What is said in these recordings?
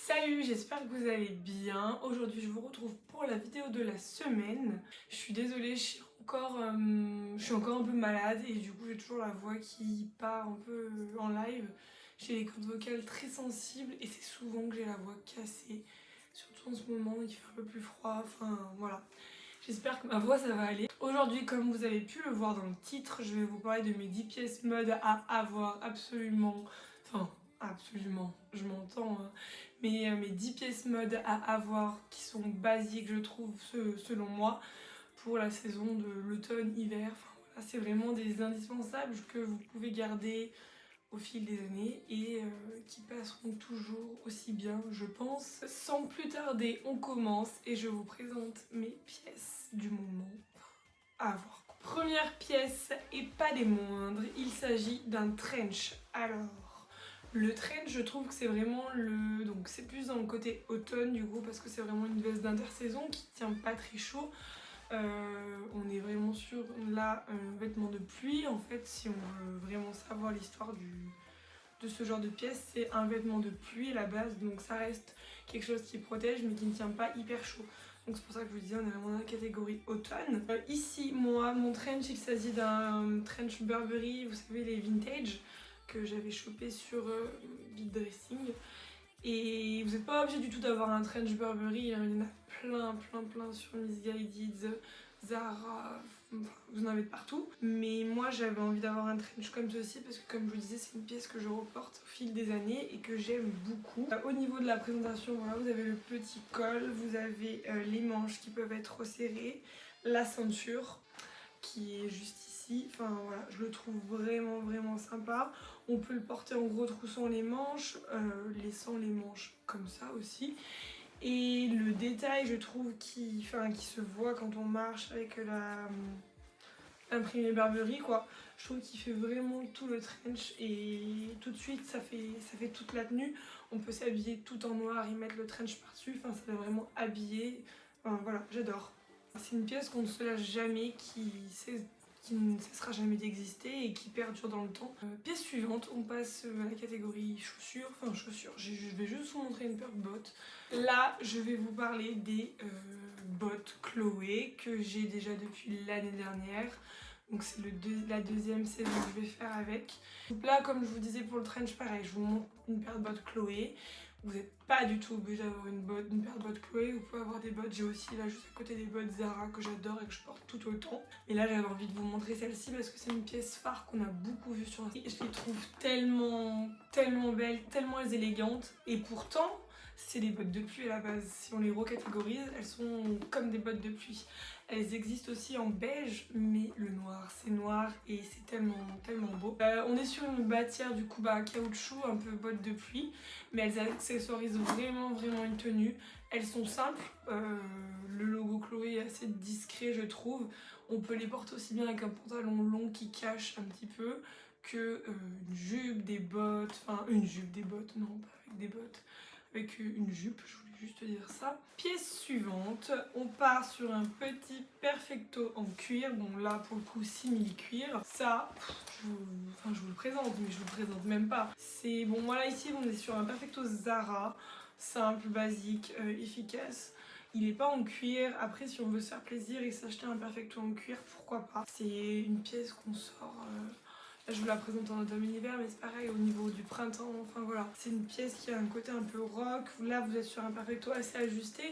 Salut, j'espère que vous allez bien. Aujourd'hui, je vous retrouve pour la vidéo de la semaine. Je suis désolée, je suis encore un peu malade et du coup, j'ai toujours la voix qui part un peu en live. J'ai les cordes vocales très sensibles et c'est souvent que j'ai la voix cassée. Surtout en ce moment, il fait un peu plus froid, enfin voilà. J'espère que ma voix ça va aller. Aujourd'hui, comme vous avez pu le voir dans le titre, je vais vous parler de mes 10 pièces mode à avoir absolument. Enfin, absolument, je m'entends. Hein. Mais mes 10 pièces mode à avoir qui sont basiques, je trouve, selon moi, pour la saison de l'automne-hiver. Enfin, voilà, c'est vraiment des indispensables que vous pouvez garder au fil des années et qui passeront toujours aussi bien, je pense. Sans plus tarder, on commence et je vous présente mes pièces du moment à avoir. Première pièce et pas des moindres, il s'agit d'un trench. Alors, le trench, je trouve que c'est vraiment le... Donc c'est plus dans le côté automne du coup parce que c'est vraiment une veste d'intersaison qui tient pas très chaud. On est vraiment sur là un vêtement de pluie. En fait, si on veut vraiment savoir l'histoire de ce genre de pièce, c'est un vêtement de pluie à la base, donc ça reste quelque chose qui protège mais qui ne tient pas hyper chaud. Donc c'est pour ça que je vous disais, on est vraiment dans la catégorie automne. Ici, moi, mon trench, il s'agit d'un trench Burberry, vous savez, les vintage, que j'avais chopé sur Beat Dressing. Et vous n'êtes pas obligé du tout d'avoir un trench Burberry, hein. Il y en a plein sur Missguided, Zara, enfin, vous en avez de partout. Mais moi j'avais envie d'avoir un trench comme ceci parce que comme je vous disais c'est une pièce que je reporte au fil des années et que j'aime beaucoup. Au niveau de la présentation, voilà, vous avez le petit col, vous avez les manches qui peuvent être resserrées, la ceinture qui est juste ici, enfin voilà, je le trouve vraiment sympa. On peut le porter en retroussant les manches, laissant les manches comme ça aussi. Et le détail, je trouve, qui se voit quand on marche avec l'imprimé Burberry, quoi. Je trouve qu'il fait vraiment tout le trench et tout de suite, ça fait toute la tenue. On peut s'habiller tout en noir et mettre le trench par-dessus, enfin ça fait vraiment habillé. Enfin voilà, j'adore. C'est une pièce qu'on ne se lâche jamais, qui ne cessera jamais d'exister et qui perdure dans le temps. Pièce suivante, on passe à la catégorie chaussures. Enfin chaussures, je vais juste vous montrer une paire de bottes. Là, je vais vous parler des bottes Chloé que j'ai déjà depuis l'année dernière. Donc c'est la deuxième saison que je vais faire avec. Donc là, comme je vous disais pour le trench, pareil, je vous montre une paire de bottes Chloé. Vous n'êtes pas du tout obligé d'avoir une paire de bottes Chloé, vous pouvez avoir des bottes, j'ai aussi là juste à côté des bottes Zara que j'adore et que je porte tout autant. Et là j'avais envie de vous montrer celle-ci parce que c'est une pièce phare qu'on a beaucoup vue sur Instagram. Je les trouve tellement belles, tellement élégantes et pourtant c'est des bottes de pluie à la base. Si on les recatégorise, elles sont comme des bottes de pluie. Elles existent aussi en beige, mais le noir, c'est noir et c'est tellement beau. On est sur une bâtière du coup caoutchouc, un peu bottes de pluie, mais elles accessoirisent vraiment une tenue. Elles sont simples, le logo Chloé est assez discret je trouve. On peut les porter aussi bien avec un pantalon long qui cache un petit peu que une jupe, des bottes, enfin une jupe, des bottes, non pas avec des bottes. Avec une jupe, je voulais juste dire ça. Pièce suivante, on part sur un petit perfecto en cuir. Bon là pour le coup simili-cuir. Ça, je vous le présente, mais je vous le présente même pas. C'est bon, voilà ici on est sur un perfecto Zara, simple, basique, efficace. Il est pas en cuir, après si on veut se faire plaisir et s'acheter un perfecto en cuir, pourquoi pas. C'est une pièce qu'on sort... Là, je vous la présente en automne-hiver, mais c'est pareil au niveau du printemps, enfin voilà. C'est une pièce qui a un côté un peu rock. Là, vous êtes sur un perfecto assez ajusté.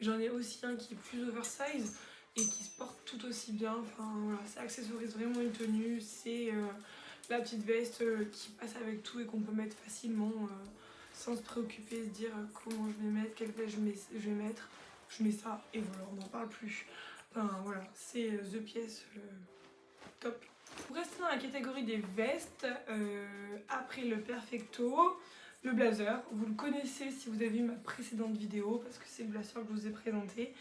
J'en ai aussi un qui est plus oversize et qui se porte tout aussi bien. Enfin voilà, ça accessorise vraiment une tenue. C'est la petite veste qui passe avec tout et qu'on peut mettre facilement sans se préoccuper, se dire comment je vais mettre, quelle veste je vais mettre. Je mets ça et voilà, on n'en parle plus. Enfin voilà, c'est the pièce top. Pour rester dans la catégorie des vestes, après le perfecto, le blazer, vous le connaissez si vous avez vu ma précédente vidéo parce que c'est le blazer que je vous ai présenté.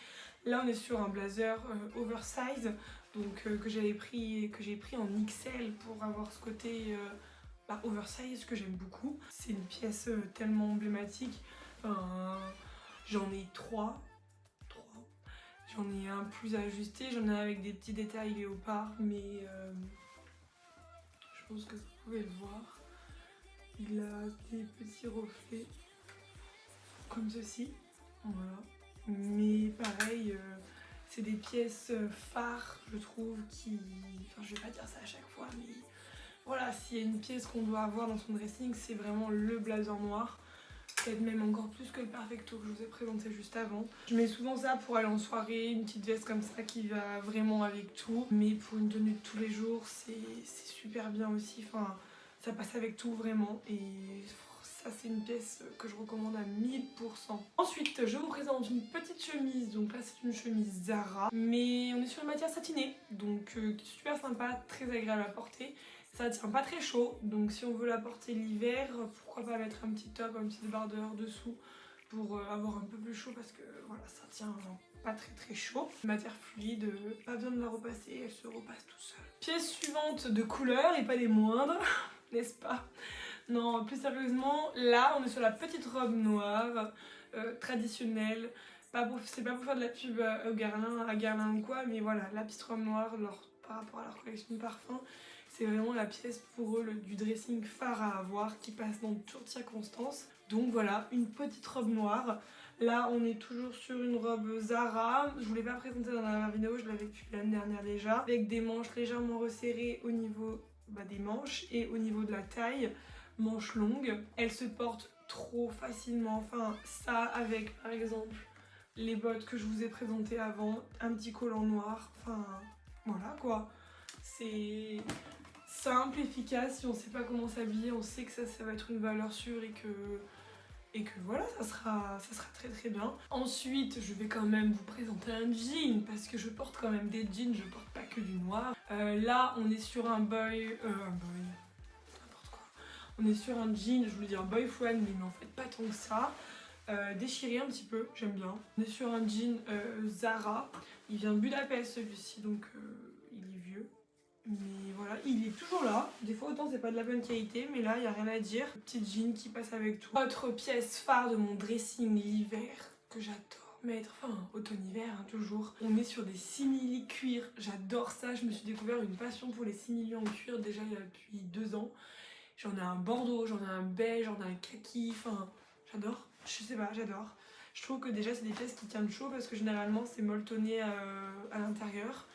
Là on est sur un blazer oversize, donc que j'ai pris en XL pour avoir ce côté oversize que j'aime beaucoup. C'est une pièce tellement emblématique, enfin, j'en ai trois. J'en ai un plus ajusté, j'en ai un avec des petits détails léopard, mais je pense que vous pouvez le voir. Il a des petits reflets. comme ceci, voilà. Mais pareil, c'est des pièces phares, je trouve, qui... Enfin, je vais pas dire ça à chaque fois, mais voilà, s'il y a une pièce qu'on doit avoir dans son dressing, c'est vraiment le blazer noir. Peut-être même encore plus que le Perfecto que je vous ai présenté juste avant. Je mets souvent ça pour aller en soirée, une petite veste comme ça qui va vraiment avec tout. Mais pour une tenue de tous les jours, c'est super bien aussi. Enfin, ça passe avec tout vraiment. Et ça, c'est une pièce que je recommande à 1000%. Ensuite, je vous présente une petite chemise. Donc là, c'est une chemise Zara. Mais on est sur une matière satinée. Donc super sympa, très agréable à porter. Ça tient pas très chaud, donc si on veut la porter l'hiver, pourquoi pas mettre un petit top, un petit débardeur dessous pour avoir un peu plus chaud parce que voilà, ça tient pas très chaud. Matière fluide, pas besoin de la repasser, elle se repasse tout seul. Pièce suivante de couleur et pas des moindres, n'est-ce pas? Non, plus sérieusement, là on est sur la petite robe noire, traditionnelle. C'est pas pour faire de la pub à Guerlain ou quoi, mais voilà, la petite robe noire par rapport à leur collection de parfums. C'est vraiment la pièce pour eux du dressing phare à avoir qui passe dans toutes circonstances. Donc voilà, une petite robe noire. Là, on est toujours sur une robe Zara. Je ne vous l'ai pas présentée dans la dernière vidéo, je l'avais depuis l'année dernière déjà. Avec des manches légèrement resserrées au niveau des manches et au niveau de la taille. Manches longues. Elle se porte trop facilement. Enfin, ça avec par exemple les bottes que je vous ai présentées avant. Un petit collant noir. Enfin, voilà quoi. C'est simple, efficace, si on sait pas comment s'habiller, on sait que ça va être une valeur sûre et que voilà, ça sera très bien. Ensuite, je vais quand même vous présenter un jean, parce que je porte quand même des jeans, je porte pas que du noir. Là, on est sur un boy, n'importe quoi. On est sur un jean, je voulais dire boyfriend, mais en fait pas tant que ça. Déchiré un petit peu, j'aime bien. On est sur un jean Zara, il vient de Budapest celui-ci, donc il est vieux. Mais voilà, il est toujours là. Des fois, autant c'est pas de la bonne qualité, mais là, il n'y a rien à dire. Petite jean qui passe avec tout. Autre pièce phare de mon dressing l'hiver que j'adore mettre, enfin automne-hiver hein, toujours. On est sur des simili cuir, j'adore ça. Je me suis découvert une passion pour les simili en cuir déjà il y a depuis 2 ans. J'en ai un bordeaux, j'en ai un beige, j'en ai un kaki, enfin j'adore. Je sais pas, j'adore. Je trouve que déjà c'est des pièces qui tiennent chaud parce que généralement c'est molletonné à l'intérieur.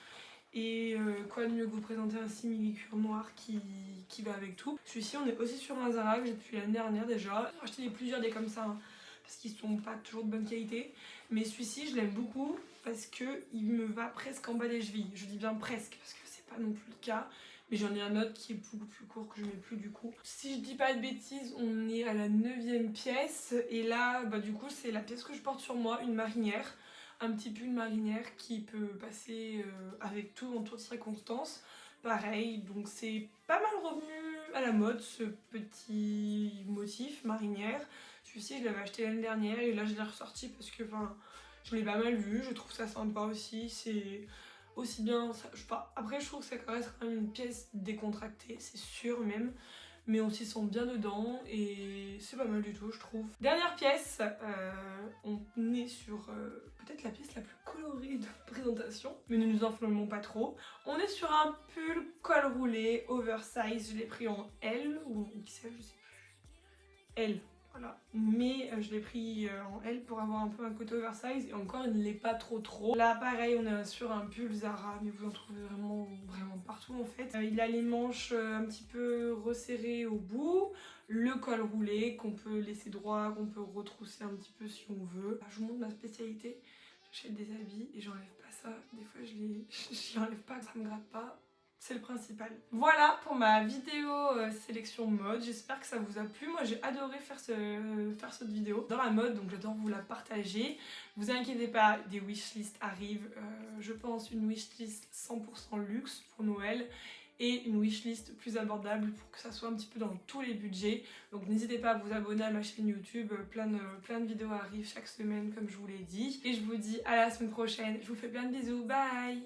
Et quoi de mieux que vous présenter un simili cuir noir qui va avec tout. Celui-ci on est aussi sur un Zara que j'ai depuis l'année dernière déjà. J'ai acheté plusieurs des comme ça hein, parce qu'ils sont pas toujours de bonne qualité. Mais celui-ci je l'aime beaucoup parce que il me va presque en bas des chevilles. Je dis bien presque parce que c'est pas non plus le cas. Mais j'en ai un autre qui est beaucoup plus court que je mets plus du coup. Si je dis pas de bêtises, on est à la 9e pièce. Et là du coup c'est la pièce que je porte sur moi, une marinière. Un petit pull marinière qui peut passer avec tout en toutes circonstances. Pareil, donc c'est pas mal revenu à la mode ce petit motif marinière. Celui-ci je l'avais acheté l'année dernière et là je l'ai ressorti parce que je l'ai pas mal vu, je trouve ça sympa aussi. C'est aussi bien, après je trouve que ça reste quand même une pièce décontractée, c'est sûr même. Mais on s'y sent bien dedans et c'est pas mal du tout je trouve. Dernière pièce, on est sur peut-être la pièce la plus colorée de présentation, mais ne nous enflammons pas trop. On est sur un pull col roulé, oversize, je l'ai pris en L ou en XL, je sais plus. L. Voilà. Mais je l'ai pris en L pour avoir un peu un côté oversize et encore il ne l'est pas trop. Là pareil on est sur un pull Zara mais vous en trouvez vraiment partout en fait. Il a les manches un petit peu resserrées au bout, le col roulé qu'on peut laisser droit, qu'on peut retrousser un petit peu si on veut. Je vous montre ma spécialité, j'achète des habits et j'enlève pas ça, des fois j'y enlève pas, ça me gratte pas. C'est le principal. Voilà pour ma vidéo sélection mode. J'espère que ça vous a plu. Moi j'ai adoré faire cette vidéo dans la mode, donc j'adore vous la partager. Vous inquiétez pas, des wishlists arrivent. Je pense une wishlist 100% luxe pour Noël et une wishlist plus abordable pour que ça soit un petit peu dans tous les budgets. Donc n'hésitez pas à vous abonner à ma chaîne YouTube. Plein de vidéos arrivent chaque semaine comme je vous l'ai dit. Et je vous dis à la semaine prochaine. Je vous fais plein de bisous. Bye!